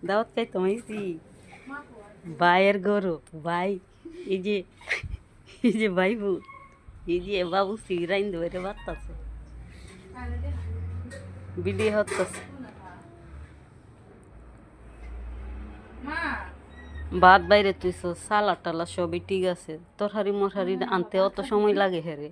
দাওয়াত খাইতে হয়েছি ভাইয়ের গরু ভাই এই যে ভাইবু এই যে বাবু সিরাইন ধরে বাড়তাছে বিলি হতাছে ভাত বাইরে তুইছো সালাদ টালা সবই ঠিক আছে তরহারি মরহারি আনতে অত সময় লাগে হেরে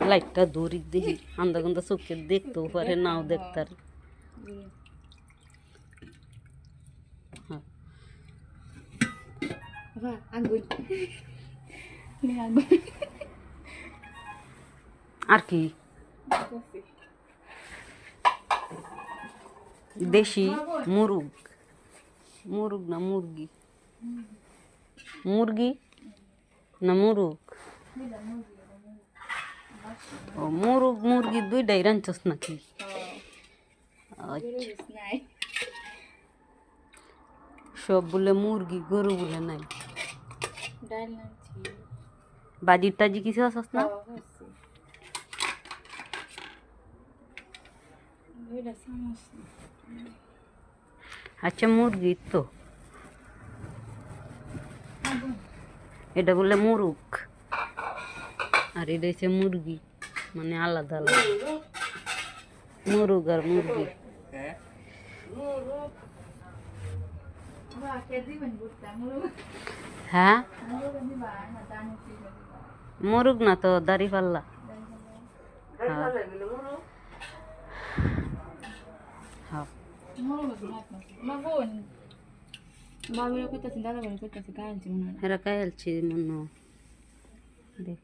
লাইটটা দূরি দেখি আন্দা গন্দা চোখে দেখতেও পারে নাও দেখতার আর কি দেশি মুরগ মুরগ না মুরগি মুরগি না মুরগ ও মুরগ মুরগি দুইটাই রাঁধছস নাকি সব বলে মুরগি গরু বলে নাই বাজি টাজি কিছু আসস না আচ্ছা মুরগি তো এটা বলে মুরগ আর এটা হচ্ছে মুরগি মানে আলাদা আলাদা মুরগ আর মুরগি হ্যাঁ মুরগ না তো দাড়ি পাল্লা এরা কায়ালছি মনে দেখ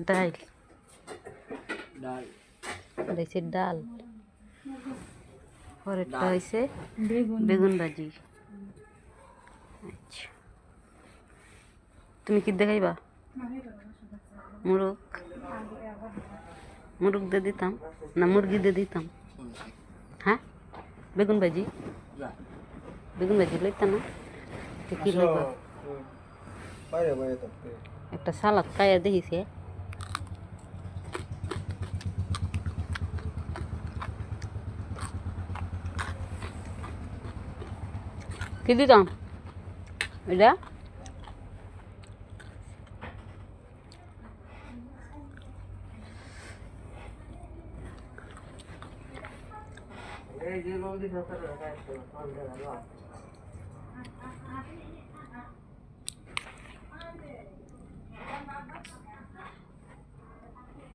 ডাল হয়েছে ডাল পরেরটা হয়েছে বেগুন ভাজি আচ্ছা তুমি কি দেখাইবা মুরগ মুরগ দিয়ে দিতাম না মুরগি দিয়ে দিতাম হ্যাঁ বেগুন ভাজি লইতা না কি লইবা একটা সালাদ খাইয়া দেখিছে কি দিতাম এটা এই যে